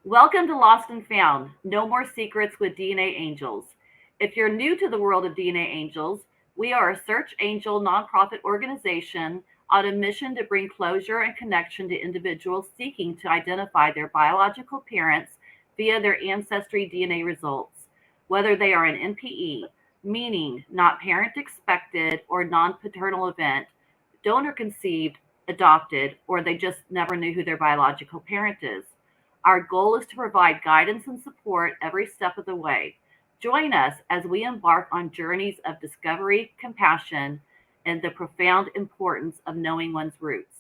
Welcome to Lost and Found. No more secrets with DNAngels. If you're new to the world of DNAngels, we are a search angel nonprofit organization on a mission to bring closure and connection to individuals seeking to identify their biological parents via their ancestry DNA results, whether they are an NPE, meaning not parent expected or non paternal event, donor conceived, adopted, or they just never knew who their biological parent is. Our goal is to provide guidance and support every step of the way. Join us as we embark on journeys of discovery, compassion, and the profound importance of knowing one's roots.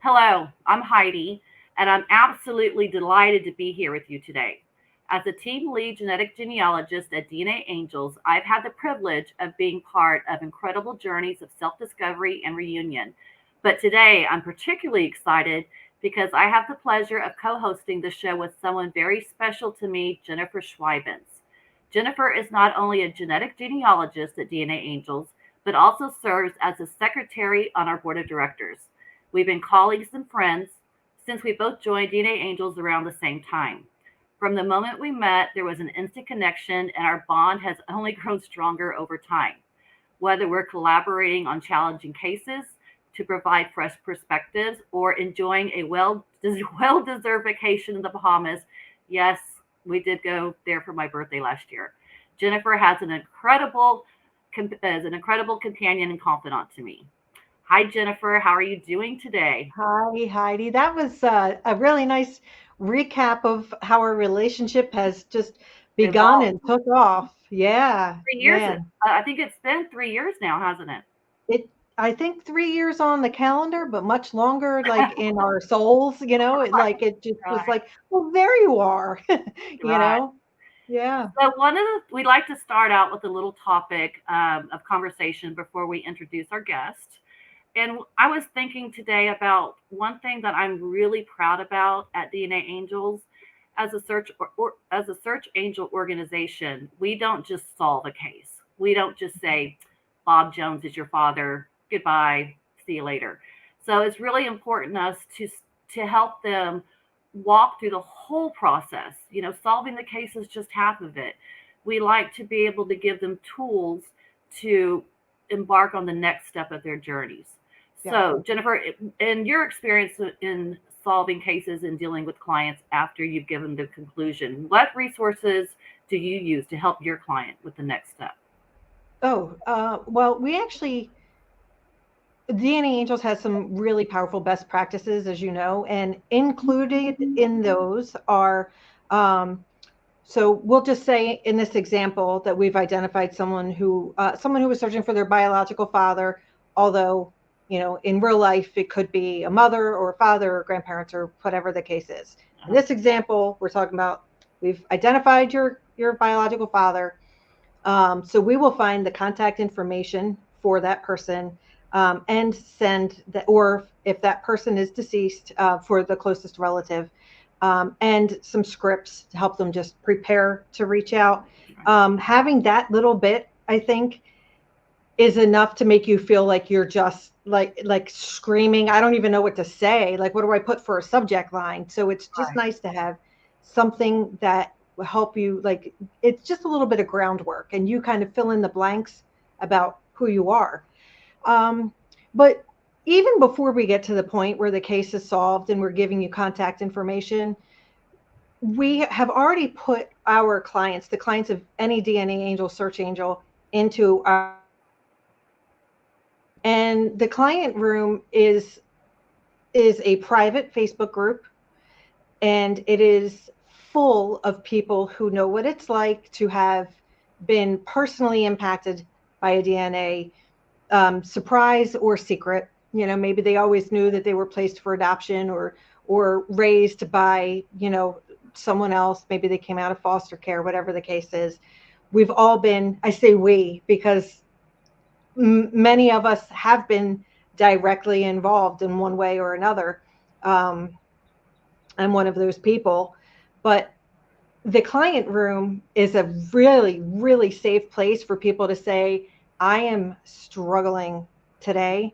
Hello, I'm Heidi, and I'm absolutely delighted to be here with you today. As a team lead genetic genealogist at DNAngels, I've had the privilege of being part of incredible journeys of self discovery and reunion. But today, I'm particularly excited because I have the pleasure of co hosting the show with someone very special to me, Jennifer Schweibens. Jennifer is not only a genetic genealogist at DNAngels, but also serves as a secretary on our board of directors. We've been colleagues and friends since we both joined DNAngels around the same time. From the moment we met, there was an instant connection, and our bond has only grown stronger over time. Whether we're collaborating on challenging cases to provide fresh perspectives or enjoying a well deserved vacation in the Bahamas, yes, we did go there for my birthday last year. Jennifer has is an incredible companion and confidant to me. Hi, Jennifer. How are you doing today? Hi, Heidi. That was a really nice recap of how our relationship has just begun Evolved and took off. Yeah, 3 years. man. I think it's been 3 years now, hasn't it? It, I think 3 years on the calendar, but much longer, like in our souls, it just was Right, like, well, there you are, you right. know? Yeah. So we'd like to start out with a little topic of conversation before we introduce our guest. And I was thinking today about one thing that I'm really proud about at DNAngels. As a search angel organization, we don't just solve a case. We don't just say Bob Jones is your father. Goodbye. See you later. So it's really important to us to help them walk through the whole process. You know, solving the case is just half of it. We like to be able to give them tools to embark on the next step of their journeys. Yeah. So, Jennifer, in your experience in solving cases and dealing with clients after you've given the conclusion, what resources do you use to help your client with the next step? Oh, well, we actually DNA Angels has some really powerful best practices, as you know, and included in those are, um, so we'll just say in this example that we've identified someone who was searching for their biological father, although, in real life, it could be a mother or a father or grandparents or whatever the case is. In Uh-huh. this example, we're talking about we've identified your biological father. So we will find the contact information for that person and send that, or if that person is deceased, for the closest relative, and some scripts to help them just prepare to reach out. Having that little bit, I think, is enough to make you feel like you're just like screaming. I don't even know what to say. Like, what do I put for a subject line? So it's just Right. nice to have something that will help you. Like, it's just a little bit of groundwork, and you kind of fill in the blanks about who you are. Um, but even before we get to the point where the case is solved and we're giving you contact information, we have already put our clients, the clients of any DNA angel, search angel, into our and the client room is a private Facebook group, and it is full of people who know what it's like to have been personally impacted by a DNA, surprise or secret. Maybe they always knew that they were placed for adoption or raised by someone else. Maybe they came out of foster care, whatever the case is. We've all been. I say we because many of us have been directly involved in one way or another. Um, I'm one of those people. But the client room is a really, really safe place for people to say, I am struggling today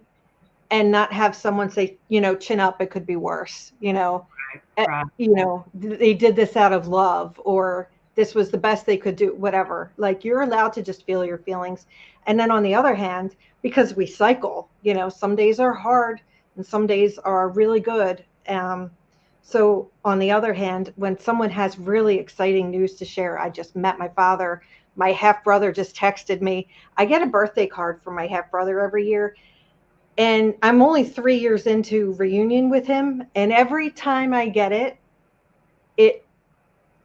and not have someone say, chin up, it could be worse, Right. they did this out of love, or this was the best they could do, whatever. Like, you're allowed to just feel your feelings. And then on the other hand, because we cycle, some days are hard and some days are really good. So on the other hand, when someone has really exciting news to share, I just met my father. My half brother just texted me. I get a birthday card from my half brother every year. And I'm only 3 years into reunion with him. And every time I get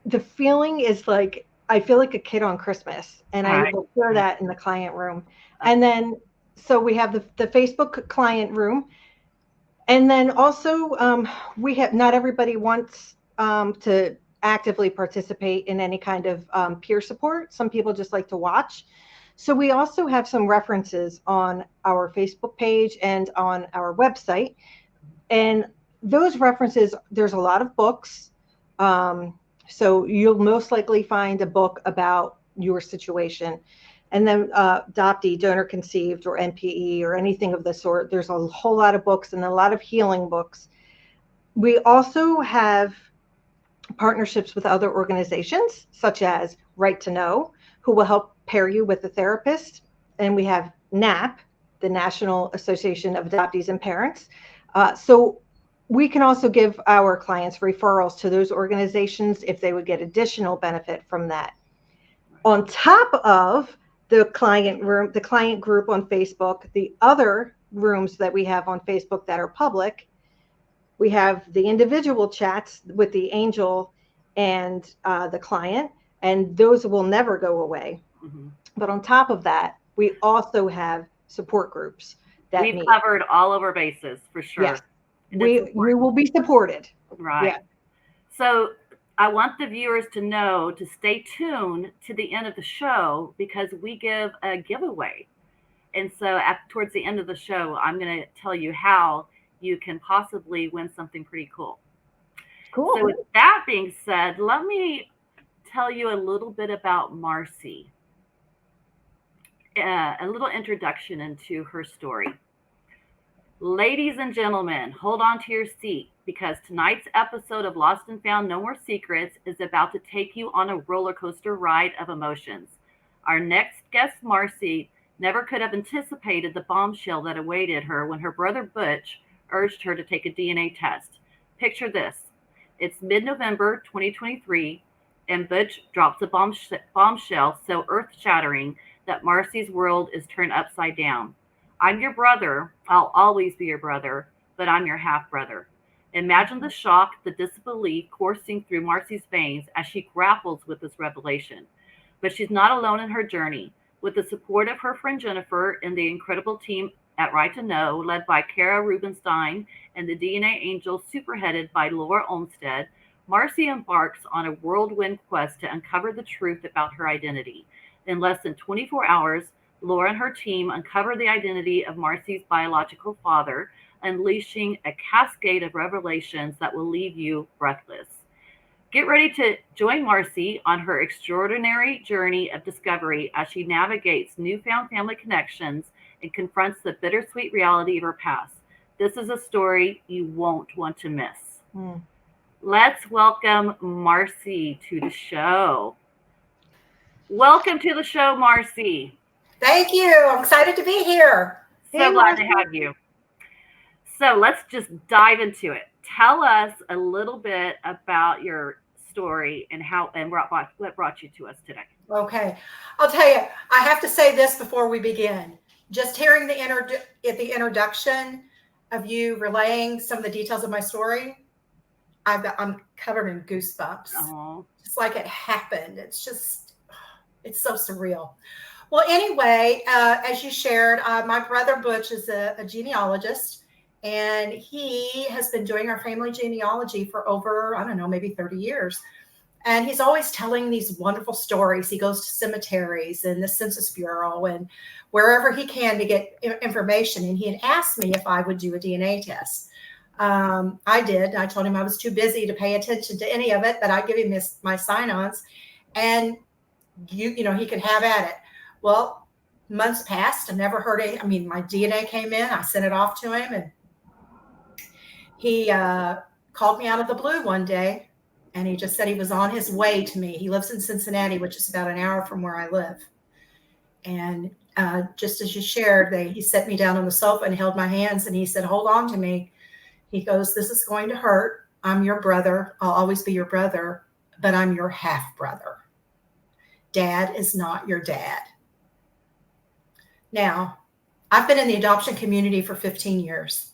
the feeling is like, I feel like a kid on Christmas. And I Right. will share that in the client room. And then, so we have the Facebook client room. And then also, we have, not everybody wants to actively participate in any kind of peer support. Some people just like to watch. So we also have some references on our Facebook page and on our website. And those references, there's a lot of books. So you'll most likely find a book about your situation. And then adoptee, donor conceived, or NPE, or anything of the sort. There's a whole lot of books and a lot of healing books. We also have partnerships with other organizations, such as Right to Know, who will help pair you with a therapist. And we have NAP, the National Association of Adoptees and Parents. So we can also give our clients referrals to those organizations if they would get additional benefit from that. On top of the client room, the client group on Facebook, the other rooms that we have on Facebook that are public, we have the individual chats with the angel and the client, and those will never go away. Mm-hmm. But on top of that, we also have support groups that We've meet. covered all of our bases for sure. Yes, we will be supported. Right. Yeah. So I want the viewers to know to stay tuned to the end of the show, because we give a giveaway. And so towards the end of the show, I'm going to tell you how you can possibly win something pretty cool. Cool. So with that being said, let me tell you a little bit about Marcy. A little introduction into her story. Ladies and gentlemen, hold on to your seat, because tonight's episode of Lost and Found No More Secrets is about to take you on a roller coaster ride of emotions. Our next guest, Marcy, never could have anticipated the bombshell that awaited her when her brother Butch urged her to take a DNA test. Picture this. It's mid-November 2023, and Butch drops a bombshell so earth-shattering that Marcy's world is turned upside down. I'm your brother. I'll always be your brother, but I'm your half-brother. Imagine the shock, the disbelief coursing through Marcy's veins as she grapples with this revelation. But she's not alone in her journey. With the support of her friend Jennifer and the incredible team at Right to Know, led by Kara Rubenstein, and the DNAngels, spearheaded by Laura Olmsted, Marcy embarks on a whirlwind quest to uncover the truth about her identity. In less than 24 hours, Laura and her team uncover the identity of Marcy's biological father, unleashing a cascade of revelations that will leave you breathless. Get ready to join Marcy on her extraordinary journey of discovery as she navigates newfound family connections and confronts the bittersweet reality of her past. This is a story you won't want to miss. Let's welcome Marcy to the show. Welcome to the show, Marcy. Thank you. I'm excited to be here. So glad to have you. So let's just dive into it. Tell us a little bit about your story and what brought you to us today. Okay. I'll tell you, I have to say this before we begin. Just hearing the introduction of you relaying some of the details of my story, I'm covered in goosebumps. Oh. It's like it happened. It's so surreal. Well, anyway, as you shared, my brother Butch is a genealogist, and he has been doing our family genealogy for over, I don't know, maybe 30 years. And he's always telling these wonderful stories. He goes to cemeteries and the Census Bureau and wherever he can to get information. And he had asked me if I would do a DNA test. I did. I told him I was too busy to pay attention to any of it, but I'd give him my sign-ons, and he could have at it. Well, months passed. I never heard it. I mean, my DNA came in. I sent it off to him, and he called me out of the blue one day, and he just said he was on his way to me. He lives in Cincinnati, which is about an hour from where I live. And just as you shared, he set me down on the sofa and held my hands, and he said, "Hold on to me." He goes, "This is going to hurt. I'm your brother. I'll always be your brother, but I'm your half brother. Dad is not your dad." Now, I've been in the adoption community for 15 years,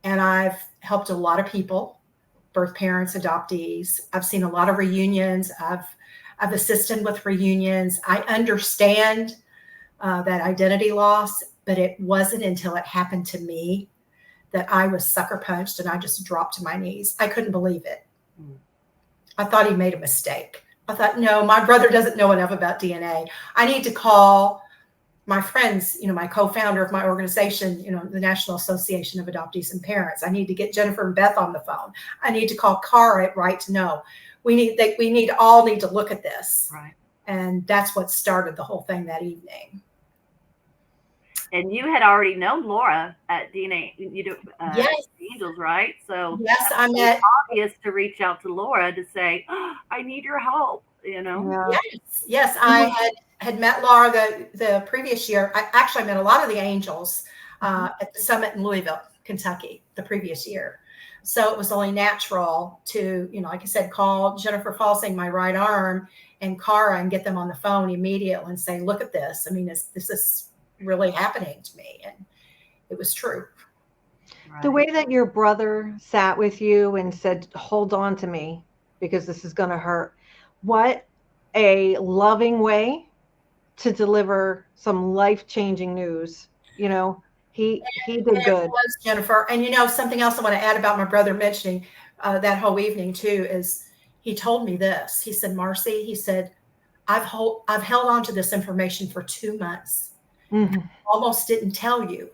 and I've helped a lot of people, birth parents, adoptees. I've seen a lot of reunions. I've assisted with reunions. I understand that identity loss, but it wasn't until it happened to me that I was sucker punched and I just dropped to my knees. I couldn't believe it. I thought he made a mistake. I thought, no, my brother doesn't know enough about DNA. I need to call my friends, my co-founder of my organization, the National Association of Adoptees and Parents. I need to get Jennifer and Beth on the phone. I need to call Kara at Right to Know. We all need to look at this. Right. And that's what started the whole thing that evening. And you had already known Laura at DNA, Yes. Angels, right? So yes, I met. Obvious to reach out to Laura to say, oh, I need your help. Yeah. Yes, I had met Laura the previous year. I met a lot of the angels at the summit in Louisville, Kentucky, the previous year. So it was only natural to, like I said, call Jennifer Falsing, my right arm, and Kara, and get them on the phone immediately and say, look at this. I mean, this is really happening to me. And it was true. Right. The way that your brother sat with you and said, hold on to me because this is going to hurt. What a loving way to deliver some life-changing news. He did good. It was, Jennifer. And something else I want to add about my brother mentioning that whole evening too is he told me this. He said, Marcy, he said, I've held on to this information for 2 months. Mm-hmm. Almost didn't tell you.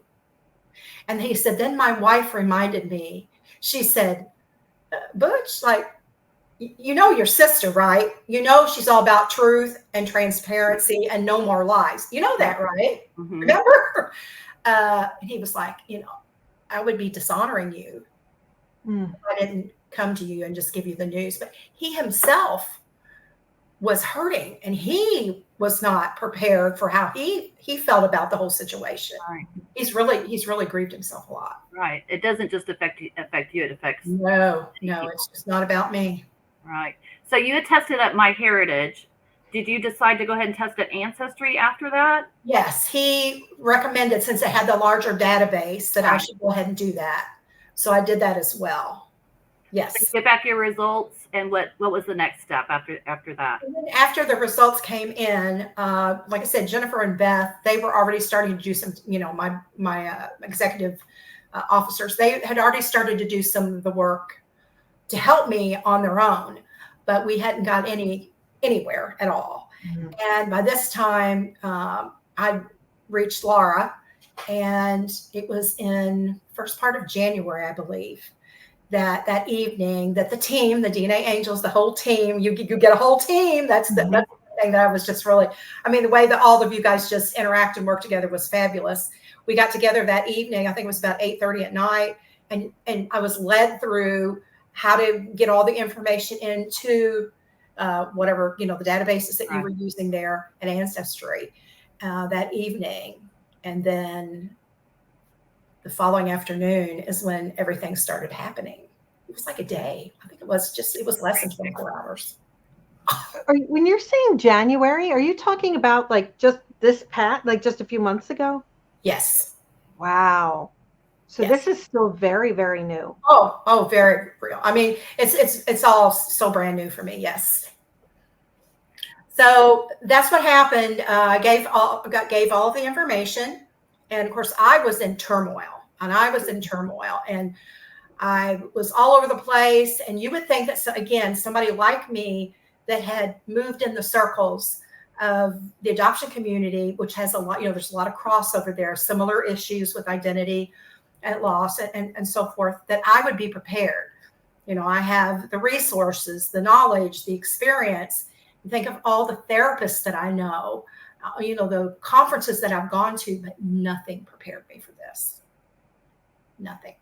And he said, then my wife reminded me. She said, Butch, your sister, right? She's all about truth and transparency and no more lies. You know that, right? Mm-hmm. Remember? He was like, I would be dishonoring you if I didn't come to you and just give you the news. But he himself was hurting, and he was not prepared for how he felt about the whole situation. Right. He's really grieved himself a lot. Right. It doesn't just affect you. It affects. No, it's just not about me. Right. So you had tested at MyHeritage. Did you decide to go ahead and test at Ancestry after that? Yes, he recommended, since it had the larger database, that I should go ahead and do that. So I did that as well. Yes. So get back your results, and what was the next step after that? And then after the results came in, like I said, Jennifer and Beth, they were already starting to do some, my executive officers, they had already started to do some of the work to help me on their own, but we hadn't got anywhere at all. Mm-hmm. And by this time, I reached Laura, and it was in first part of January, I believe, that evening that the team, the DNAngels, the whole team, you get a whole team. That's the thing that I was just really, the way that all of you guys just interact and work together was fabulous. We got together that evening. I think it was about 8:30 at night. And I was led through how to get all the information into whatever, the databases that you were using there at Ancestry that evening. And then the following afternoon is when everything started happening. It was like a day. I think it was less than 24 hours. When you're saying January, are you talking about just this just a few months ago? Yes. Wow. So yes. This is still very, very new. Oh, very real. It's all so brand new for me. Yes. So that's what happened. I gave all of the information, and of course I was in turmoil, and I was all over the place. And you would think that, again, somebody like me that had moved in the circles of the adoption community, which has a lot, there's a lot of crossover there, similar issues with identity and loss and so forth, that I would be prepared. I have the resources, the knowledge, the experience. Think of all the therapists that I know, the conferences that I've gone to, but nothing prepared me for this. Nothing.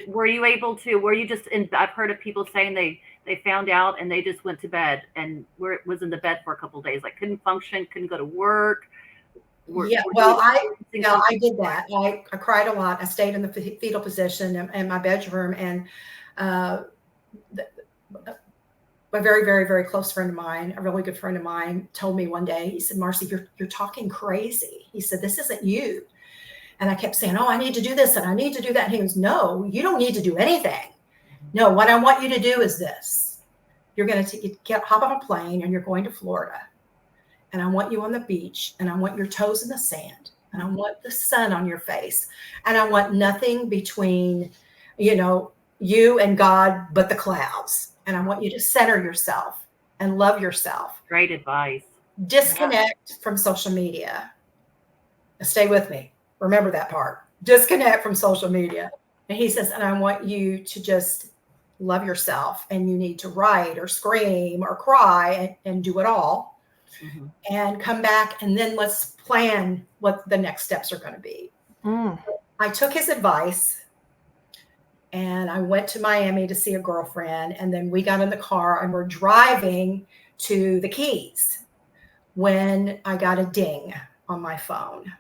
Were you just in? I've heard of people saying they found out and they just went to bed and was in the bed for a couple of days, like couldn't function, couldn't go to work. I did that. I cried a lot. I stayed in the fetal position in my bedroom, and a very, very, very close friend of mine, a really good friend of mine, told me one day, he said, Marcy, you're talking crazy. He said, this isn't you. And I kept saying, oh, I need to do this and I need to do that. And he goes, no, you don't need to do anything. No, what I want you to do is this. You're going to hop on a plane and you're going to Florida. And I want you on the beach, and I want your toes in the sand, and I want the sun on your face, and I want nothing between, you and God but the clouds. And I want you to center yourself and love yourself. Great advice. Disconnect from social media. Stay with me. Remember that part. Disconnect from social media. And he says, and I want you to just love yourself, and you need to write or scream or cry and do it all. Mm-hmm. And come back, and then let's plan what the next steps are going to be. I took his advice, and I went to Miami to see a girlfriend, and then we got in the car and we're driving to the Keys when I got a ding on my phone.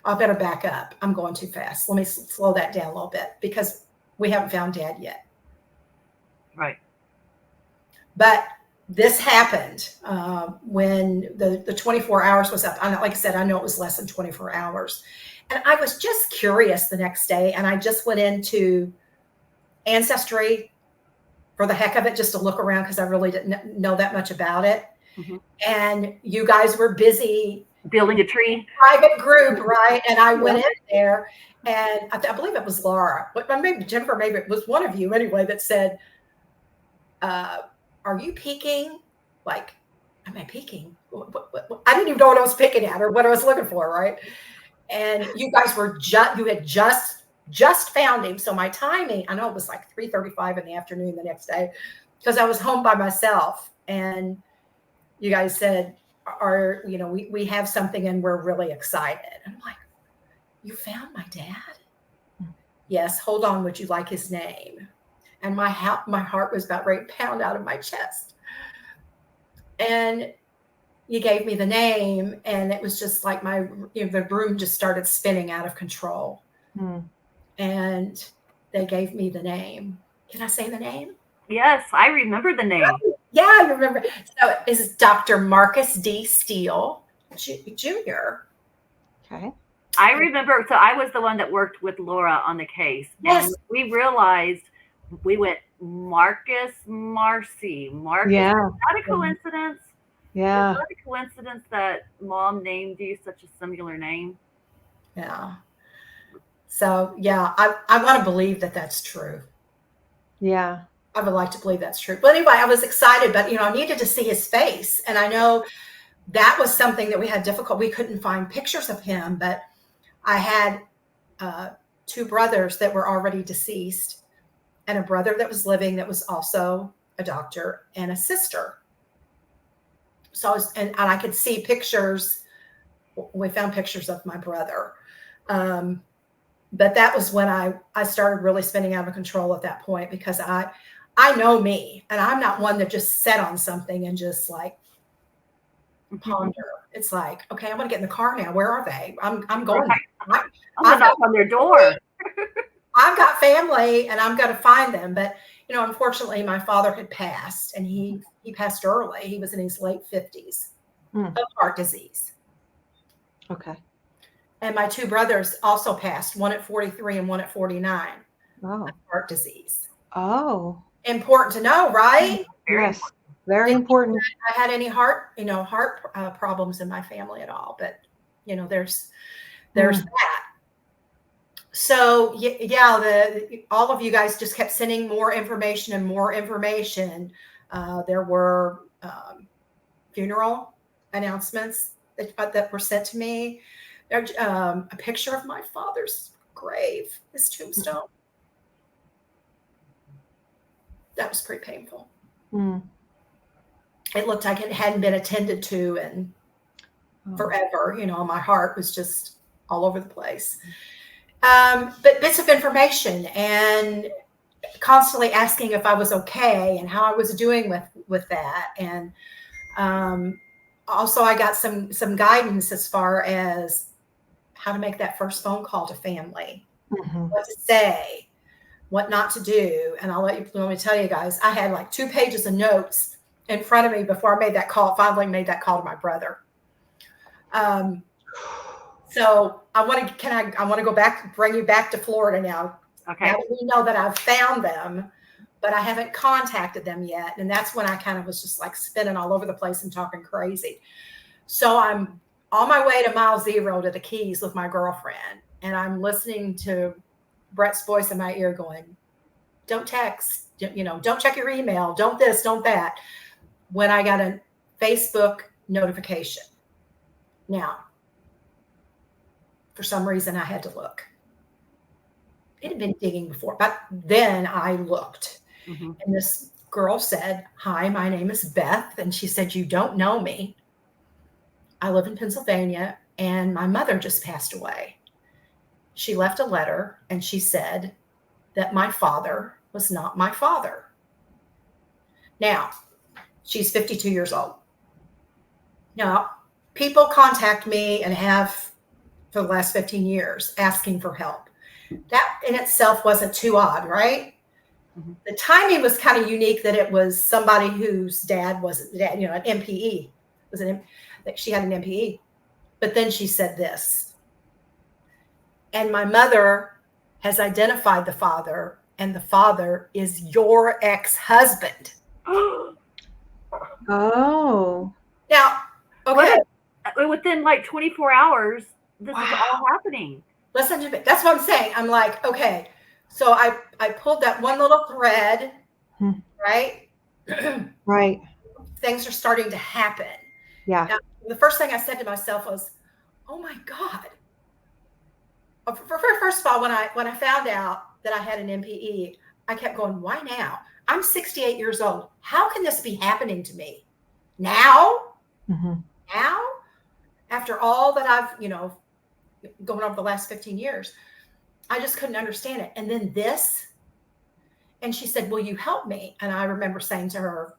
I better back up. I'm going too fast. Let me slow that down a little bit, because we haven't found Dad yet. Right. But this happened when the 24 hours was up. Like I said, I know it was less than 24 hours. And I was just curious the next day. And I just went into Ancestry for the heck of it, just to look around, because I really didn't know that much about it. Mm-hmm. And you guys were busy building a tree. Private group, right? And I went in there, and I believe it was Laura, but maybe Jennifer, maybe it was one of you anyway, that said, are you peeking? Like, am I peeking? I didn't even know what I was picking at or what I was looking for, right? And you guys were you had just found him. So my timing, I know it was like 3:35 in the afternoon the next day, because I was home by myself. And you guys said, we have something and we're really excited. I'm like, you found my dad? Yes. Hold on. Would you like his name? And my heart was about ready to pound out of my chest. And you gave me the name, and it was just like the room just started spinning out of control. And they gave me the name. Can I say the name? Yes, I remember the name. Yeah, I remember. So it's Dr. Marcus D. Steele Jr. Okay. I remember. So I was the one that worked with Laura on the case. Yes. And we realized, we went Marcy. Marcus. Yeah. Is that a coincidence? Yeah. Is that a coincidence that Mom named you such a similar name? Yeah. So, yeah, I want to believe that that's true. Yeah. I would like to believe that's true. But anyway, I was excited, but, I needed to see his face. And I know that was something that we had difficult. We couldn't find pictures of him, but I had two brothers that were already deceased, and a brother that was living that was also a doctor, and a sister. So and I could see pictures. We found pictures of my brother. But that was when I started really spinning out of control at that point, because I know me, and I'm not one that just set on something and just like ponder. It's like, okay, I want to get in the car now. Where are they? I'm going. I'm gonna knock on their door. I've got family, and I'm going to find them. But, unfortunately, my father had passed, and he passed early. He was in his late 50s of heart disease. Okay. And my two brothers also passed, one at 43 and one at 49. Oh. Of heart disease. Oh. Important to know, right? Yes. Very important. I had any heart problems in my family at all, but there's that. So all of you guys just kept sending more information and more information. There were funeral announcements that were sent to me. A picture of my father's grave, his tombstone. That was pretty painful. It looked like it hadn't been attended to in forever. My heart was just all over the place. But bits of information and constantly asking if I was okay and how I was doing with that. And also I got some guidance as far as how to make that first phone call to family, what to say, what not to do. And let me tell you guys, I had like 2 pages of notes in front of me before I made that call. Finally made that call to my brother. So I want to go back, bring you back to Florida now. Okay. Now that we know that I've found them, but I haven't contacted them yet. And that's when I kind of was just like spinning all over the place and talking crazy. So I'm on my way to mile 0 to the Keys with my girlfriend. And I'm listening to Brett's voice in my ear going, don't text, don't check your email, don't this, don't that. When I got a Facebook notification. Now, for some reason, I had to look. It had been digging before, but then I looked. And this girl said, hi, my name is Beth. And she said, you don't know me. I live in Pennsylvania and my mother just passed away. She left a letter and she said that my father was not my father. Now, she's 52 years old. Now, people contact me and have for the last 15 years asking for help. That in itself wasn't too odd, right? The timing was kind of unique that it was somebody whose dad wasn't dad, an MPE. She had an MPE. But then she said this. And my mother has identified the father, and the father is your ex-husband. Oh. Now, okay. Within like 24 hours, this is all happening. Listen to me. That's what I'm saying. I'm like, okay. So I pulled that one little thread, right? Right. Things are starting to happen. Yeah. Now, the first thing I said to myself was, oh my God. First of all, when I found out that I had an MPE, I kept going, why now? I'm 68 years old. How can this be happening to me? Now? Now? After all that I've, going over the last 15 years, I just couldn't understand it. And then this, and she said, will you help me? And I remember saying to her,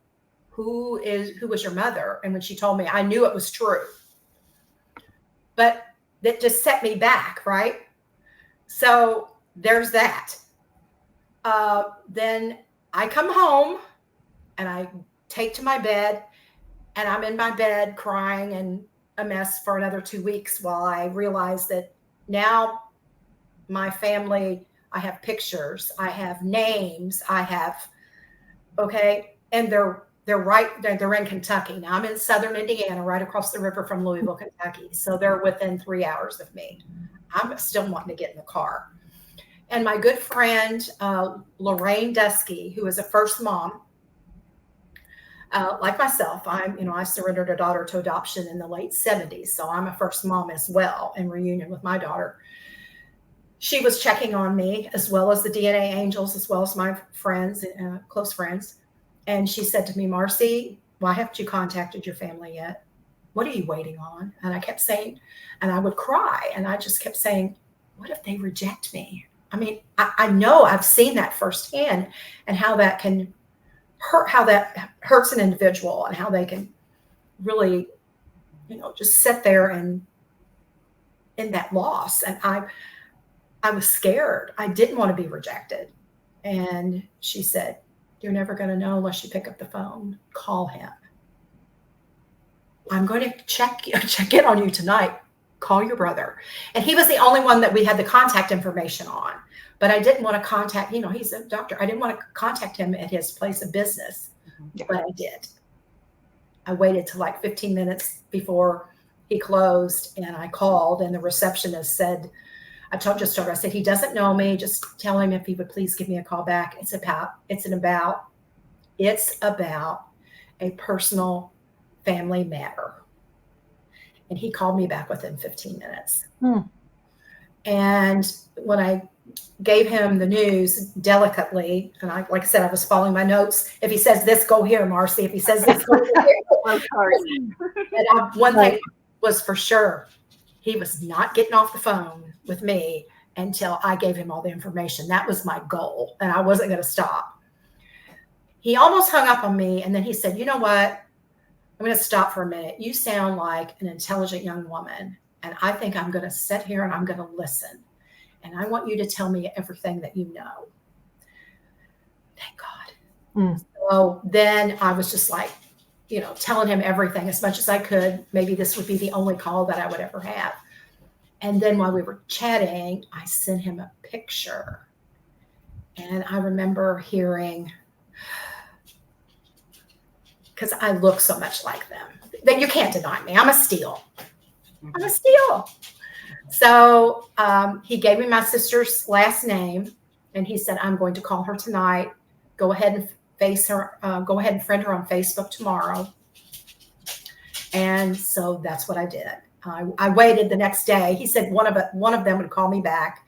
who was your mother? And when she told me, I knew it was true. But that just set me back, right? So there's that. Then I come home and I take to my bed, and I'm in my bed crying and a mess for another 2 weeks while I realize that now my family, I have pictures, I have names, and they're in Kentucky. Now I'm in southern Indiana, right across the river from Louisville, Kentucky. So they're within 3 hours of me. I'm still wanting to get in the car. And my good friend, Lorraine Dusky, who is a first mom, like myself, I surrendered a daughter to adoption in the late 70s. So I'm a first mom as well in reunion with my daughter. She was checking on me as well as the DNAngels, as well as my friends, close friends. And she said to me, Marcy, why haven't you contacted your family yet? What are you waiting on? And I kept saying, and I would cry. And I just kept saying, what if they reject me? I mean, I know I've seen that firsthand and how that can hurt, how that hurts an individual and how they can really, just sit there and in that loss. And I was scared. I didn't want to be rejected. And she said, you're never going to know unless you pick up the phone. Call him. I'm going to check in on you tonight. Call your brother. And he was the only one that we had the contact information on. But I didn't want to contact, he's a doctor. I didn't want to contact him at his place of business. But I did. I waited till like 15 minutes before he closed, and I called, and the receptionist said, I told her, I said, he doesn't know me. Just tell him if he would please give me a call back. It's about a personal family matter. And he called me back within 15 minutes. And when I gave him the news delicately, and like I said, I was following my notes. If he says this, go here, Marcy. If he says this, go here. And one thing was for sure he was not getting off the phone with me until I gave him all the information. That was my goal, and I wasn't going to stop. He almost hung up on me, and then he said, you know what? I'm going to stop for a minute. You sound like an intelligent young woman, and I think I'm going to sit here and I'm going to listen. And I want you to tell me everything that you know. Thank God. So then I was just like, telling him everything as much as I could. Maybe this would be the only call that I would ever have. And then while we were chatting, I sent him a picture. And I remember hearing, because I look so much like them, that you can't deny me. I'm a steal. I'm a steal. So he gave me my sister's last name, and he said, I'm going to call her tonight. Go ahead and face her. Go ahead and friend her on Facebook tomorrow. And so that's what I did. I waited the next day. He said one of them would call me back.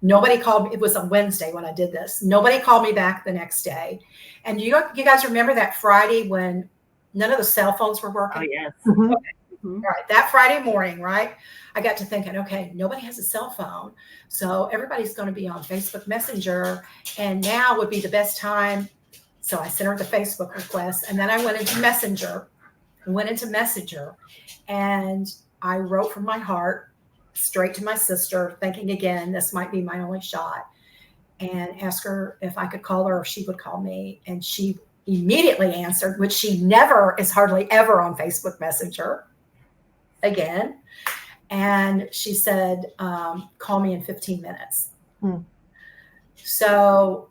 Nobody called me. It was on Wednesday when I did this. Nobody called me back the next day. And you guys remember that Friday when none of the cell phones were working? Oh, yes. Okay. All right. That Friday morning, right? I got to thinking, okay, nobody has a cell phone. So everybody's going to be on Facebook Messenger. And now would be the best time. So I sent her the Facebook request. And then I went into Messenger. And I wrote from my heart straight to my sister, thinking again, this might be my only shot, and asked her if I could call her or if she would call me. And she immediately answered, which she never is hardly ever on Facebook Messenger again. And she said, call me in 15 minutes. So,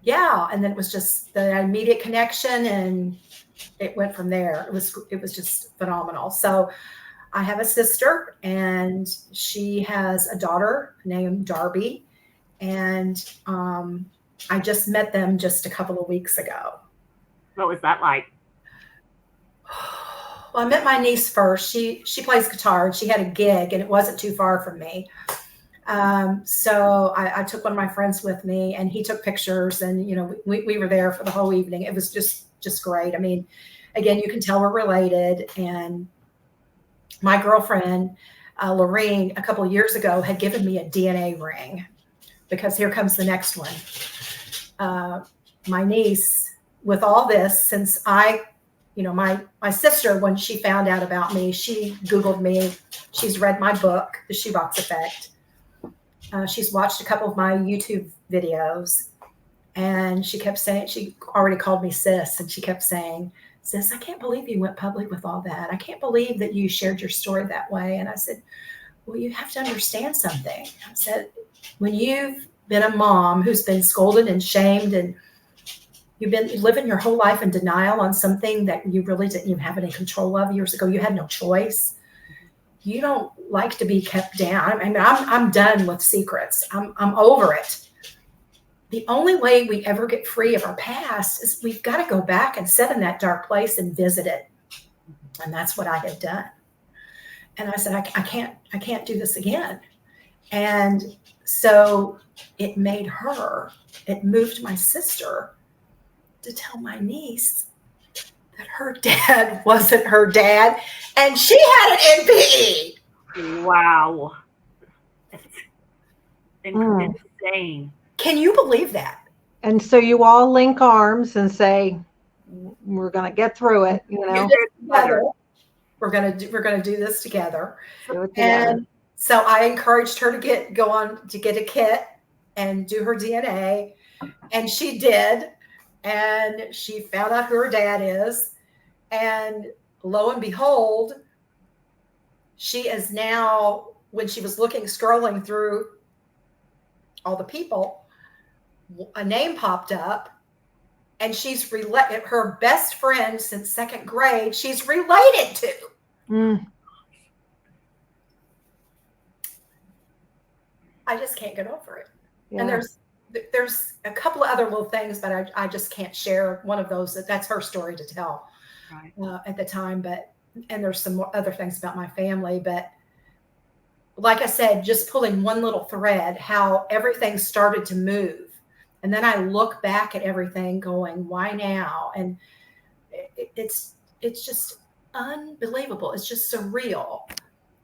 yeah. And then it was just the immediate connection, and it went from there. It was just phenomenal. So I have a sister, and she has a daughter named Darby. And I just met them just a couple of weeks ago. What was that like? Well, I met my niece first. She plays guitar, and she had a gig, and it wasn't too far from me. So I took one of my friends with me, and he took pictures, and we were there for the whole evening. It was just great. I mean, again, you can tell we're related. And my girlfriend, Lorene, a couple of years ago had given me a DNA ring, because here comes the next one. My niece, with all this, since my sister, when she found out about me, she Googled me. She's read my book, The Shoebox Effect. She's watched a couple of my YouTube videos, and she kept saying, she already called me sis, and she kept saying, sis, I can't believe you went public with all that. I can't believe that you shared your story that way. And I said, well, you have to understand something. I said, when you've been a mom who's been scolded and shamed, and you've been living your whole life in denial on something that you really didn't even have any control of years ago, you had no choice. You don't like to be kept down. I mean, I'm done with secrets. I'm over it. The only way we ever get free of our past is we've got to go back and sit in that dark place and visit it. And that's what I had done. And I said, I can't do this again. And so it moved my sister to tell my niece that her dad wasn't her dad, and she had an NPE. Wow. It's insane. Can you believe that? And so you all link arms and say, we're going to get through it. We're going to do this together. And so I encouraged her to go on to get a kit and do her DNA. And she did. And she found out who her dad is. And lo and behold, she is now, when she was scrolling through all the people, a name popped up, and she's her best friend since second grade. She's related to. I just can't get over it. Yeah. And there's a couple of other little things, but I just can't share one of those. That's her story to tell at the time. And there's some more other things about my family. But like I said, just pulling one little thread, how everything started to move. And then I look back at everything going, why now? And it's just unbelievable. It's just surreal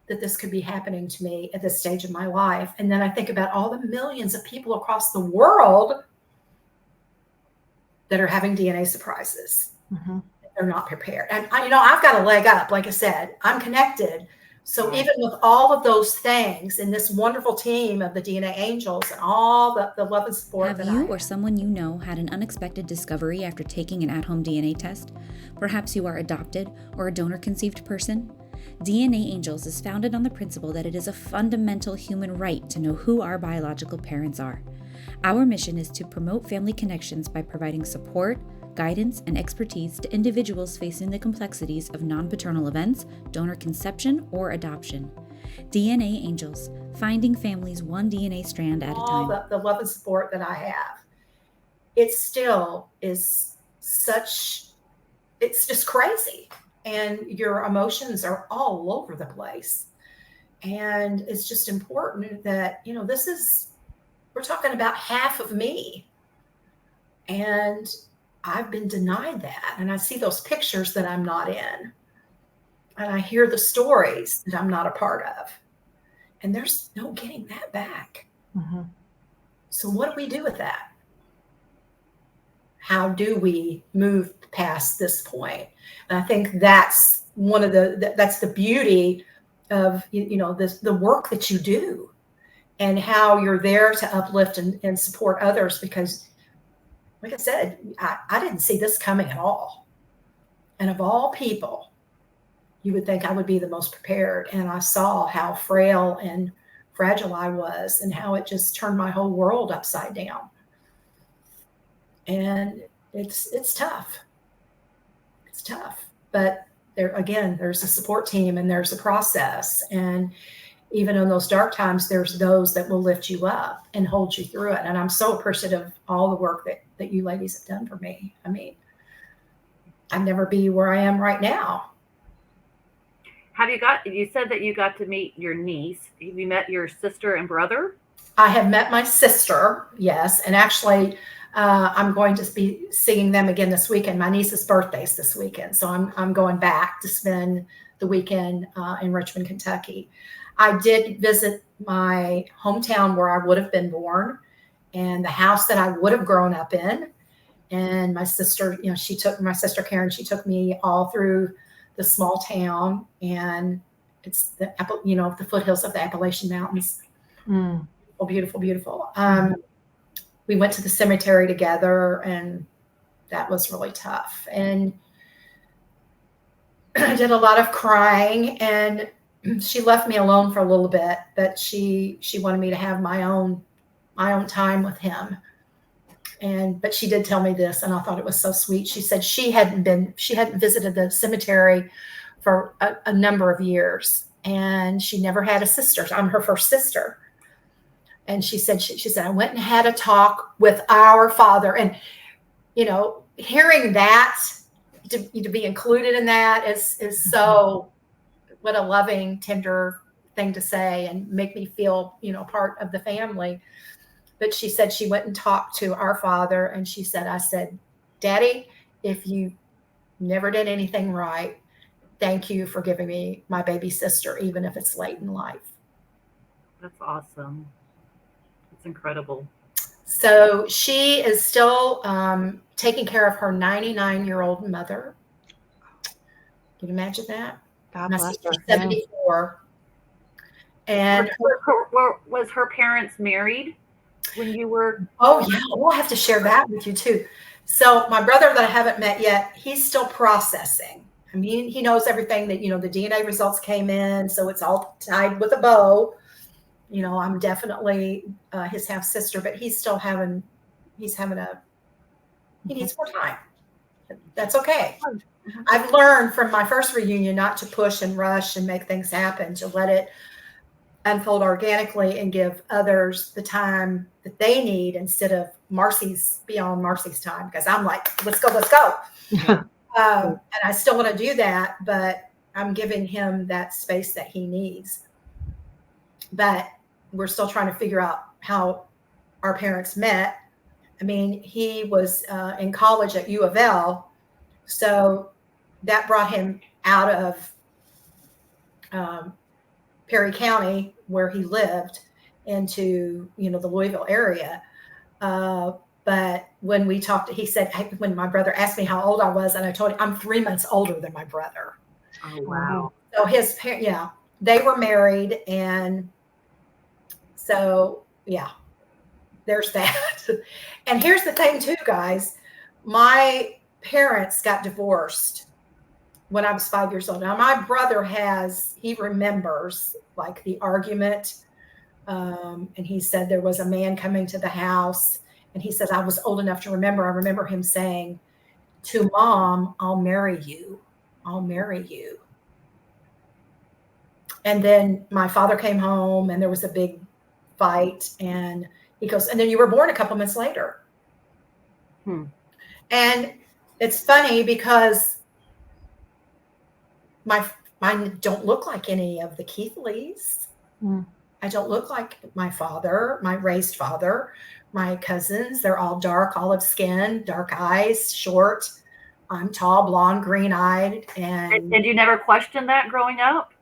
that this could be happening to me at this stage of my life. And then I think about all the millions of people across the world that are having DNA surprises. Mm-hmm. They're not prepared. And I've got a leg up. Like I said, I'm connected. So even with all of those things and this wonderful team of the DNAngels and all the love and support Have you or someone you know had an unexpected discovery after taking an at-home DNA test? Perhaps you are adopted or a donor-conceived person? DNAngels is founded on the principle that it is a fundamental human right to know who our biological parents are. Our mission is to promote family connections by providing support, guidance, and expertise to individuals facing the complexities of non-paternal events, donor conception, or adoption. DNAngels, finding families one DNA strand at a time. All the love and support that I have, it still is it's just crazy. And your emotions are all over the place. And it's just important that, we're talking about half of me. And I've been denied that. And I see those pictures that I'm not in. And I hear the stories that I'm not a part of. And there's no getting that back. Mm-hmm. So what do we do with that? How do we move past this point? And I think that's that's the beauty of, the work that you do and how you're there to uplift and support others, because like I said, I didn't see this coming at all. And of all people, you would think I would be the most prepared. And I saw how frail and fragile I was and how it just turned my whole world upside down. And it's tough. It's tough. But there's a support team and there's a process. And even in those dark times, there's those that will lift you up and hold you through it. And I'm so appreciative of all the work that you ladies have done for me. I mean, I'd never be where I am right now. You said that you got to meet your niece. Have you met your sister and brother? I have met my sister, yes. And actually, I'm going to be seeing them again this weekend. My niece's birthday's this weekend. So I'm going back to spend the weekend in Richmond, Kentucky. I did visit my hometown where I would have been born and the house that I would have grown up in. And my sister, my sister Karen, she took me all through the small town, and it's the foothills of the Appalachian Mountains. Mm. Oh, beautiful, beautiful. We went to the cemetery together, and that was really tough. And I did a lot of crying, and she left me alone for a little bit, but she wanted me to have my own time with him. But she did tell me this, and I thought it was so sweet. She said she hadn't visited the cemetery for a number of years, and she never had a sister. I'm her first sister. And she said, I went and had a talk with our father. And, hearing that, to be included in that is so, what a loving, tender thing to say and make me feel, part of the family. But she said she went and talked to our father, and she said, I said, Daddy, if you never did anything right, thank you for giving me my baby sister, even if it's late in life. That's awesome. That's incredible. So she is still taking care of her 99-year-old mother. Can you imagine that? God my bless sister's her. 74. And was her parents married when you were? Oh yeah, we'll have to share that with you too. So my brother that I haven't met yet, he's still processing. I mean, he knows everything that, the DNA results came in, so it's all tied with a bow. I'm definitely his half sister, but he needs more time. That's okay. I've learned from my first reunion not to push and rush and make things happen, to let it unfold organically and give others the time that they need instead of Marcy's time, because I'm like, let's go. And I still want to do that, but I'm giving him that space that he needs. But we're still trying to figure out how our parents met. I mean, he was in college at U of L, so that brought him out of Perry County, where he lived, into, you know, the Louisville area. But when we talked, he said, when my brother asked me how old I was, and I told him I'm 3 months older than my brother. Oh, wow. So his parents, yeah, they were married. And so, yeah, there's that. And here's the thing too, guys. My parents got divorced when I was 5 years old. Now my brother he remembers like the argument. And he said there was a man coming to the house, and he said, I was old enough to remember. I remember him saying to Mom, I'll marry you. I'll marry you. And then my father came home, and there was a big fight, and he goes, and then you were born a couple months later. And it's funny because mine don't look like any of the Keithleys. I don't look like my father, my raised father, my cousins. They're all dark olive skin, dark eyes, short. I'm tall, blonde, green-eyed. And Did you never question that growing up?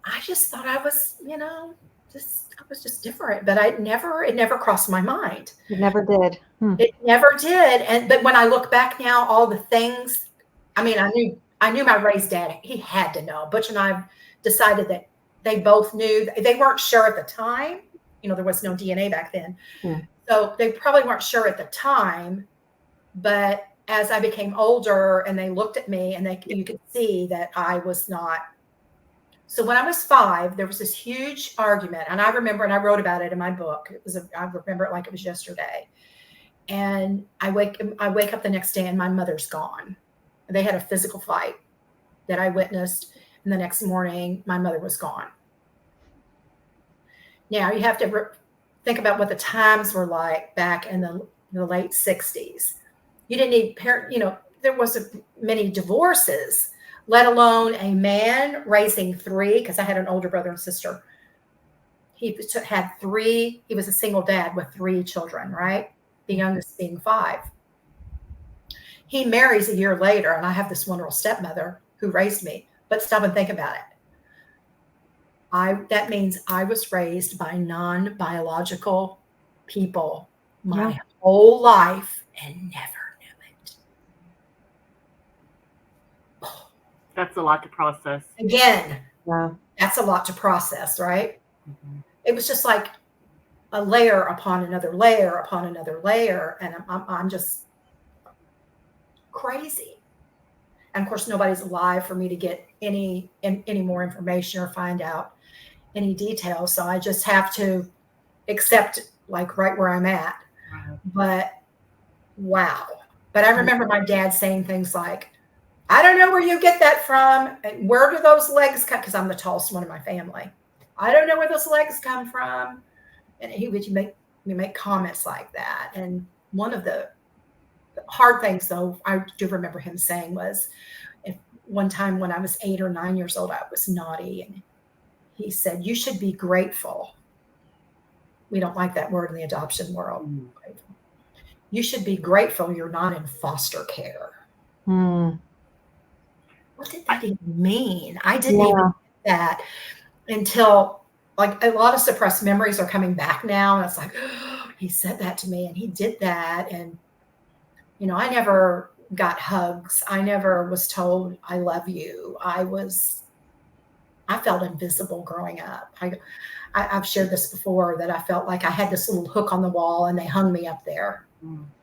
I just thought I was, you know, I was just different. But it never crossed my mind. It never did. It never did. But when I look back now, all the things, I mean, I knew my raised dad. He had to know. Butch and I decided that they both knew. They weren't sure at the time. You know, there was no DNA back then. So they probably weren't sure at the time. But as I became older and they looked at me, and you could see that I was not. So when I was 5, there was this huge argument. And I remember, and I wrote about it in my book. I remember it like it was yesterday. And I wake up the next day, and my mother's gone. They had a physical fight that I witnessed. And the next morning, my mother was gone. Now, you have to think about what the times were like back in the late 60s. You didn't need there wasn't many divorces, let alone a man raising 3, because I had an older brother and sister. He had 3. He was a single dad with 3 children, right? The youngest being 5. He marries a year later, and I have this wonderful stepmother who raised me. But stop and think about it. That means I was raised by non-biological people my whole life and never knew it. Oh. That's a lot to process. Again, that's a lot to process, right? It was just like a layer upon another layer upon another layer, and I'm just crazy. And of course, nobody's alive for me to get any more information or find out any details. So I just have to accept like right where I'm at. But wow. But I remember my dad saying things like, I don't know where you get that from. And where do those legs come? Because I'm the tallest one in my family. I don't know where those legs come from. And he would make comments like that. And one of the hard things, though, I do remember him saying was, one time when I was 8 or 9 years old, I was naughty, and he said, you should be grateful. We don't like that word in the adoption world. You should be grateful you're not in foster care. What did that even mean? I didn't even get that until, like, a lot of suppressed memories are coming back now. And it's like, oh, he said that to me and he did that. And, you know, I never got hugs. I never was told I love you. I felt invisible growing up. I've shared this before, that I felt like I had this little hook on the wall and they hung me up there.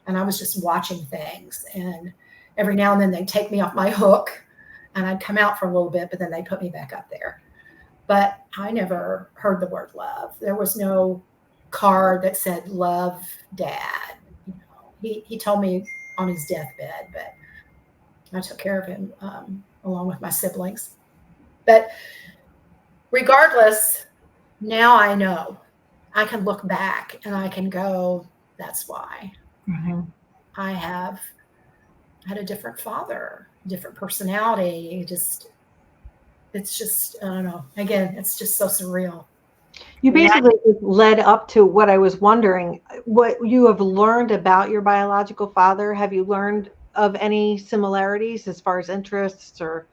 And I was just watching things. And every now and then they'd take me off my hook and I'd come out for a little bit, but then they put me back up there. But I never heard the word love. There was no card that said love Dad. You know, he told me on his deathbed, but I took care of him along with my siblings. But regardless, now I know. I can look back and I can go, that's why. I had a different father, different personality. It's just, I don't know. Again, it's just so surreal. You basically led up to what I was wondering, what you have learned about your biological father. Have you learned of any similarities as far as interests or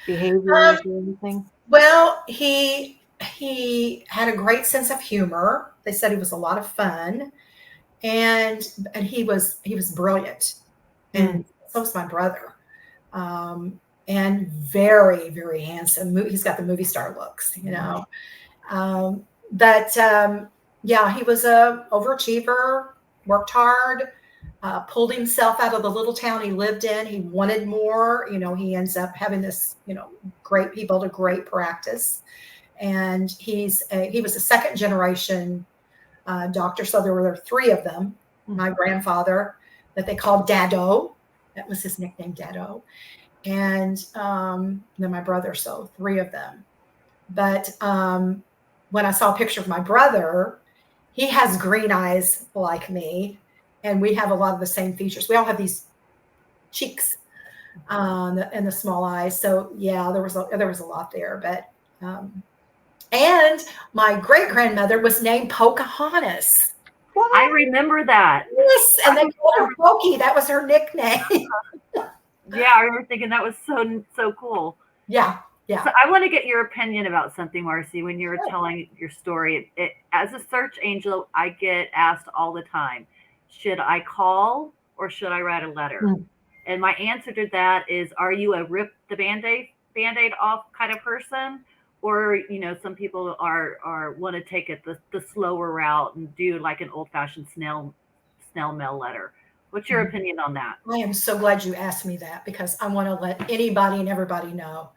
behaviors or anything? Well, he had a great sense of humor. They said he was a lot of fun, and he was brilliant, and so was my brother, and very, very handsome. He's got the movie star looks, you know. But yeah, he was a overachiever, worked hard, pulled himself out of the little town he lived in. He wanted more. You know, he ends up having this, you know, he built a great practice. And he was a second generation doctor. So there were three of them. My grandfather, that they called Dado. That was his nickname, Dado. And then my brother, so three of them. But when I saw a picture of my brother, he has green eyes like me, and we have a lot of the same features. We all have these cheeks and the small eyes. So yeah, there was a lot there. But and my great grandmother was named Pocahontas. What? I remember that. Yes, and they called her Pokey. That was her nickname. Yeah, I remember thinking that was so cool. Yeah. Yeah. So I want to get your opinion about something, Marcy. When you were telling your story, as a search angel, I get asked all the time, should I call or should I write a letter? And my answer to that is, are you a rip the band-aid off kind of person? Or, you know, some people are want to take it the slower route and do like an old-fashioned snail mail letter. What's your opinion on that? I am so glad you asked me that, because I want to let anybody and everybody know,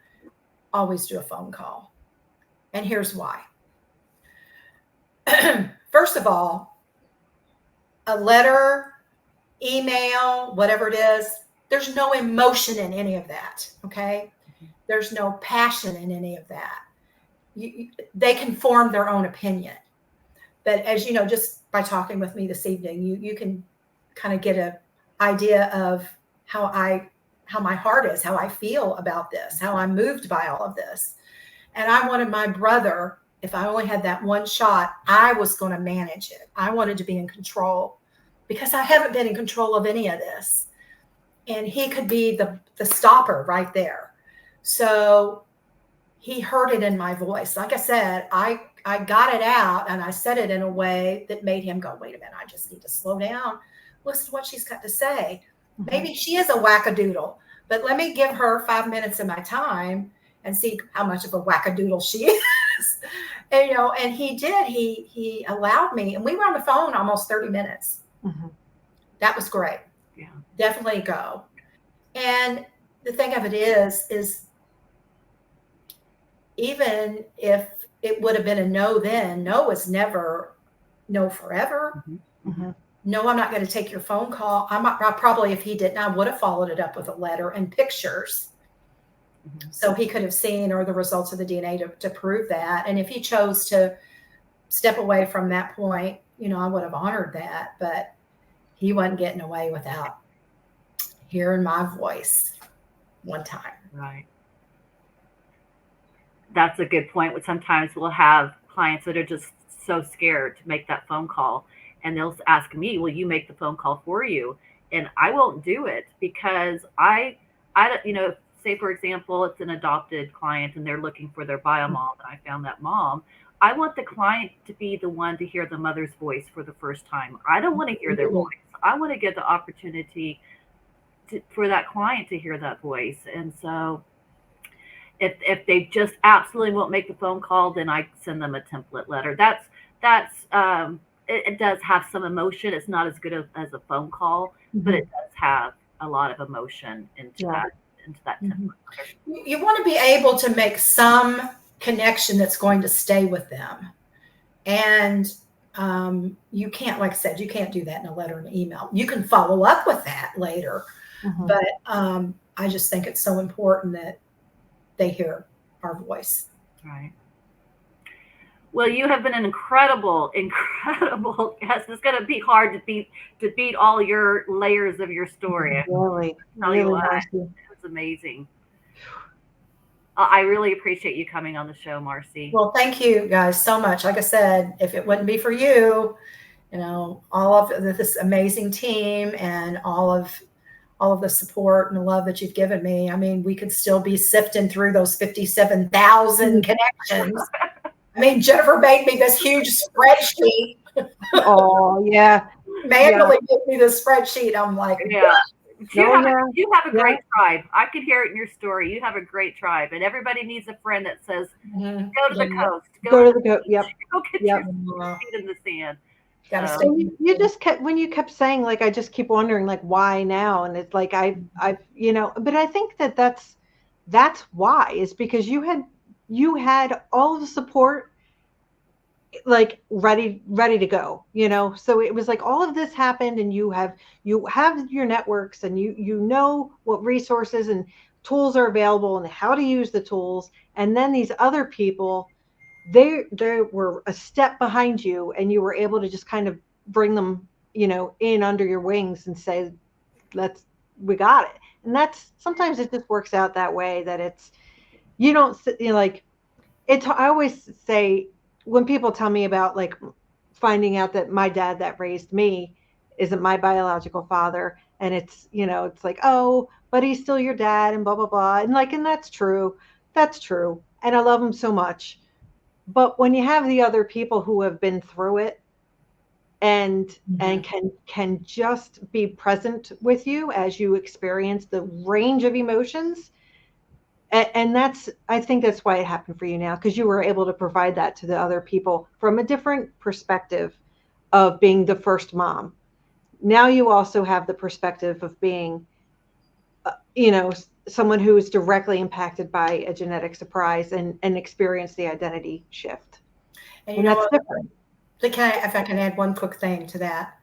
always do a phone call. And here's why. First of all, a letter, email, whatever it is, there's no emotion in any of that. Okay. There's no passion in any of that. They can form their own opinion. But as you know, just by talking with me this evening, you can kind of get an idea of how my heart is, how I feel about this, how I'm moved by all of this. And I wanted my brother, if I only had that one shot, I was going to manage it. I wanted to be in control, because I haven't been in control of any of this. And he could be the stopper right there. So he heard it in my voice. Like I said, I got it out, and I said it in a way that made him go, wait a minute, I just need to slow down. Listen to what she's got to say. Maybe she is a wackadoodle, but let me give her 5 minutes of my time and see how much of a wackadoodle she is. And, you know, and he did. He allowed me, and we were on the phone almost 30 minutes. That was great. Yeah, definitely go. And the thing of it is even if it would have been a no then, no is never no forever. No, I'm not going to take your phone call. I probably, if he didn't, I would have followed it up with a letter and pictures. So he could have seen, or the results of the DNA to prove that. And if he chose to step away from that point, you know, I would have honored that. But he wasn't getting away without hearing my voice one time. Right. That's a good point. Sometimes we'll have clients that are just so scared to make that phone call. And they'll ask me, will you make the phone call for you? And I won't do it, because I, you know, say, for example, it's an adopted client and they're looking for their bio mom, and I found that mom. I want the client to be the one to hear the mother's voice for the first time. I don't want to hear their voice. I want to get the opportunity for that client to hear that voice. And so if they just absolutely won't make the phone call, then I send them a template letter. It does have some emotion. It's not as good as a phone call, but it does have a lot of emotion into that template. You want to be able to make some connection that's going to stay with them. And you can't, like I said, you can't do that in a letter and email. You can follow up with that later. But I just think it's so important that they hear our voice. Right. Well, you have been an incredible guest. It's going to be hard to beat all your layers of your story. Really, it was amazing. I really appreciate you coming on the show, Marcy. Well, thank you guys so much. Like I said, if it wouldn't be for you, you know, all of this amazing team and all of all of the support and the love that you've given me. I mean, we could still be sifting through those 57,000 connections. I mean, Jennifer made me this huge spreadsheet. Oh, yeah. Manually gave me this spreadsheet. I'm like, Yeah. You have a Yeah. great tribe. I could hear it in your story. You have a great tribe, and everybody needs a friend that says, "Go to the coast, Go to the coast. Yep. go get your feet in the sand." Gotta So, stay. You just kept, when you kept saying, like, I just keep wondering, like, why now? And it's like, I've, you know, but I think that that's why, is because you had all of the support, like, ready to go, you know? So it was like all of this happened, and you have your networks, and you know what resources and tools are available and how to use the tools. And then these other people, they were a step behind you, and you were able to just kind of bring them, you know, in under your wings and say, we got it. And that's, sometimes it just works out that way, that it's, you don't, you know, like, I always say, when people tell me about, like, finding out that my dad that raised me isn't my biological father, and it's, you know, it's like, oh, but he's still your dad, and blah, blah, blah. And like, and that's true. And I love him so much. But when you have the other people who have been through it, and can just be present with you as you experience the range of emotions, and I think that's why it happened for you now, because you were able to provide that to the other people from a different perspective of being the first mom. Now you also have the perspective of being, you know, someone who is directly impacted by a genetic surprise, and experience the identity shift. And that's different. If I can add one quick thing to that,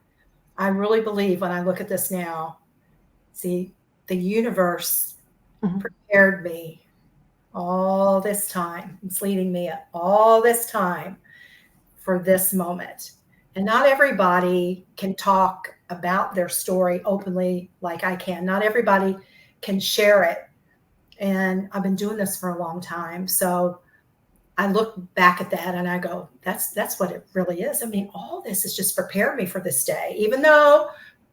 I really believe, when I look at this now, see, the universe prepared me all this time. It's leading me all this time for this moment. And not everybody can talk about their story openly like I can. Not everybody can share it. And I've been doing this for a long time. So I look back at that and I go, that's what it really is. I mean, all this has just prepared me for this day, even though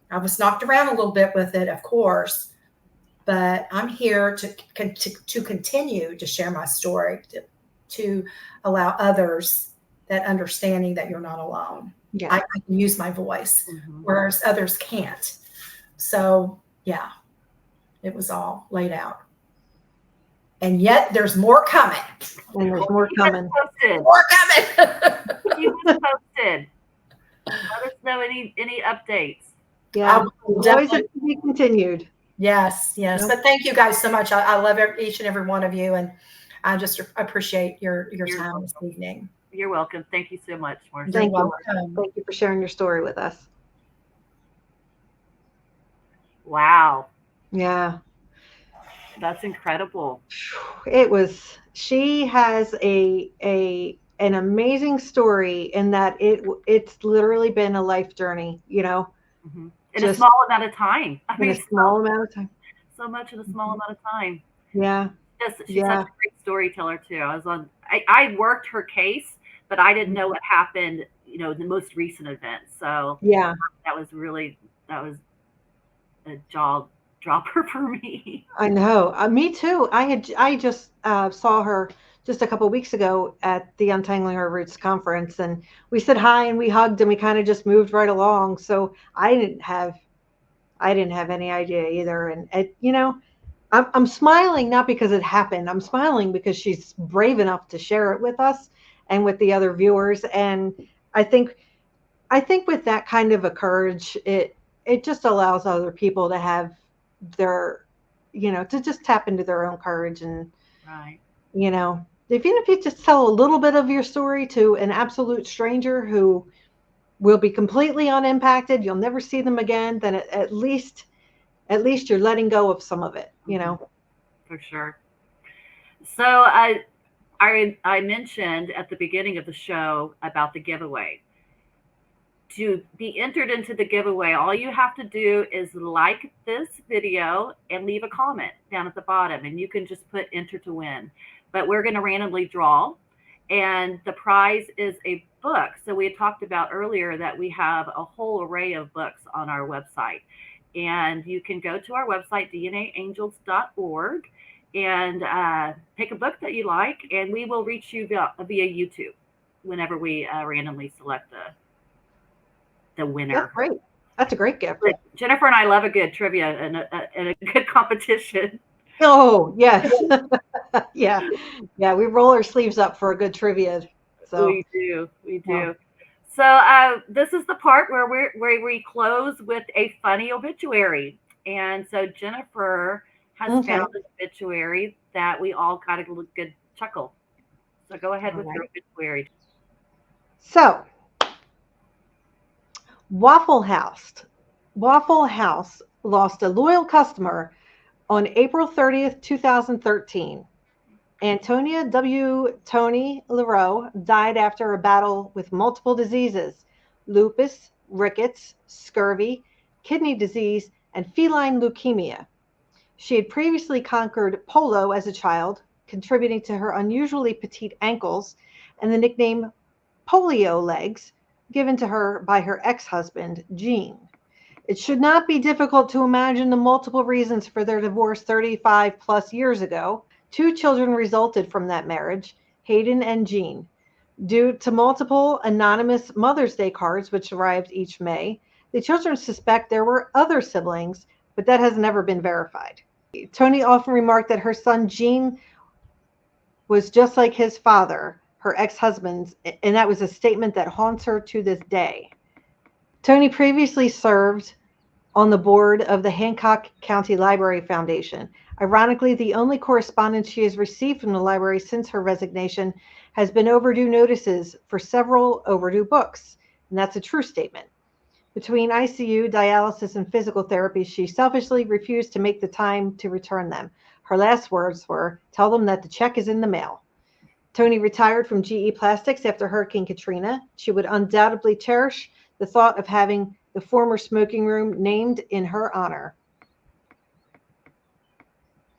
I was knocked around a little bit with it, of course. But I'm here to continue to share my story, to allow others that understanding that you're not alone. Yeah. I can use my voice, whereas others can't. So, yeah, it was all laid out. And yet there's more coming. And there's more coming. More coming. Keep us posted. Let us know any updates. Yeah. Always to be continued. Yes. But thank you guys so much. I love each and every one of you, and I just appreciate your time this evening. You're welcome. Thank you so much, Marcy. Thank you. Thank you for sharing your story with us. Wow. Yeah. That's incredible. It was. She has an amazing story, in that it's literally been a life journey, you know. In a small amount of time. In a small amount of time. So much in a small amount of time. Yeah. She's such a great storyteller too. I worked her case, but I didn't know what happened, you know, the most recent event. So yeah, that was a jaw dropper for me. I know. Me too. I just saw her just a couple of weeks ago at the Untangling Our Roots conference, and we said hi and we hugged, and we kind of just moved right along. So I didn't have any idea either. And you know, I'm smiling not because it happened. I'm smiling because she's brave enough to share it with us and with the other viewers. And I think with that kind of a courage, it just allows other people to have their, you know, to just tap into their own courage. And you know, even if you just tell a little bit of your story to an absolute stranger who will be completely unimpacted, you'll never see them again, then at least you're letting go of some of it, you know. For sure. So I mentioned at the beginning of the show about the giveaway. To be entered into the giveaway, all you have to do is like this video and leave a comment down at the bottom, and you can just put enter to win. But we're going to randomly draw, and the prize is a book. So we had talked about earlier that we have a whole array of books on our website. And you can go to our website, DNAngels.org, and pick a book that you like, and we will reach you via YouTube whenever we randomly select the winner. That's great. That's a great gift. But Jennifer and I love a good trivia and a good competition. Oh, yes. Yeah. We roll our sleeves up for a good trivia. So We do. Yeah. So this is the part where we close with a funny obituary. And so Jennifer has Okay. found an obituary that we all got a good chuckle. So go ahead with your obituary. So, Waffle House lost a loyal customer on April 30th, 2013. Antonia W. Tony Leroux died after a battle with multiple diseases: lupus, rickets, scurvy, kidney disease, and feline leukemia. She had previously conquered polo as a child, contributing to her unusually petite ankles and the nickname polio legs given to her by her ex-husband, Gene. It should not be difficult to imagine the multiple reasons for their divorce 35 plus years ago. 2 children resulted from that marriage, Hayden and Jean. Due to multiple anonymous Mother's Day cards, which arrived each May, the children suspect there were other siblings, but that has never been verified. Tony often remarked that her son Gene was just like his father, her ex-husband's, and that was a statement that haunts her to this day. Tony previously served on the board of the Hancock County Library Foundation. Ironically, the only correspondence she has received from the library since her resignation has been overdue notices for several overdue books, and that's a true statement. Between ICU, dialysis, and physical therapy, she selfishly refused to make the time to return them. Her last words were, "Tell them that the check is in the mail." Tony retired from GE Plastics after Hurricane Katrina. She would undoubtedly cherish the thought of having the former smoking room named in her honor.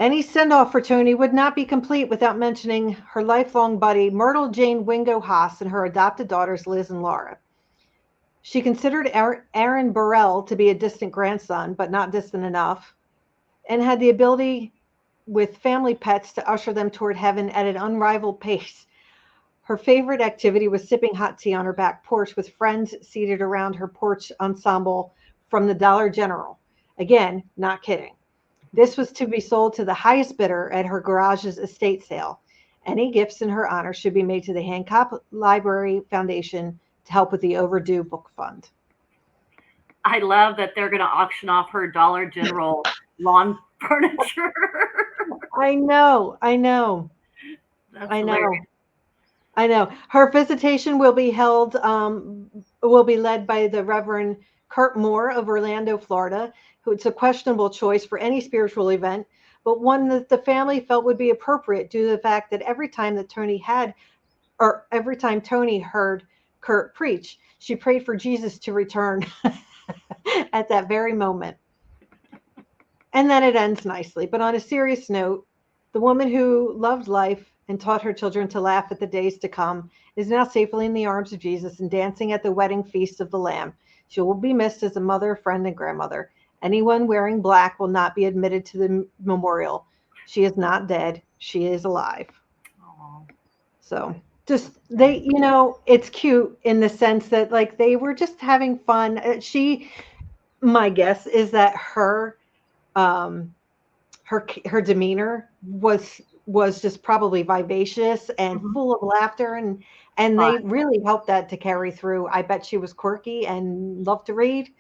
Any send-off for Tony would not be complete without mentioning her lifelong buddy, Myrtle Jane Wingo Haas, and her adopted daughters, Liz and Laura. She considered Aaron Burrell to be a distant grandson, but not distant enough, and had the ability with family pets to usher them toward heaven at an unrivaled pace. Her favorite activity was sipping hot tea on her back porch with friends seated around her porch ensemble from the Dollar General. Again, not kidding. This was to be sold to the highest bidder at her garage's estate sale. Any gifts in her honor should be made to the Hancock Library Foundation to help with the overdue book fund. I love that they're going to auction off her Dollar General lawn furniture. I know. That's I know. hilarious. I know. Her visitation will be led by the Reverend Kurt Moore of Orlando, Florida, who it's a questionable choice for any spiritual event, but one that the family felt would be appropriate due to the fact that every time Tony heard Kurt preach, she prayed for Jesus to return at that very moment. And then it ends nicely. But on a serious note, the woman who loved life and taught her children to laugh at the days to come is now safely in the arms of Jesus and dancing at the wedding feast of the Lamb. She will be missed as a mother, friend, and grandmother. Anyone wearing black will not be admitted to the memorial. She is not dead. She is alive. Aww. So just it's cute in the sense that like they were just having fun. My guess is that her demeanor was just probably vivacious and full of laughter, and they really helped that to carry through. I bet she was quirky and loved to read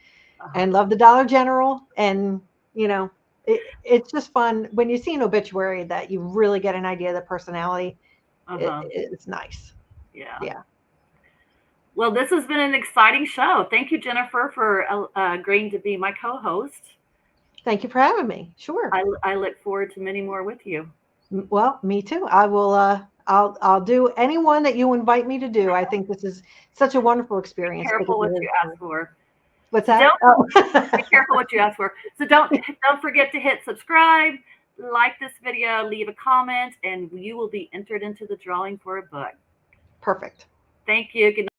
and loved the Dollar General, and it's just fun when you see an obituary that you really get an idea of the personality. It's nice. Yeah. Well, this has been an exciting show. Thank you, Jennifer, for agreeing to be my co-host. Thank you for having me. Sure. I look forward to many more with you. Well, me too. I will. I'll do any one that you invite me to do. I think this is such a wonderful experience. Be careful what you ask for. What's that? Be careful what you ask for. So don't forget to hit subscribe, like this video, leave a comment, and you will be entered into the drawing for a book. Perfect. Thank you. Good night.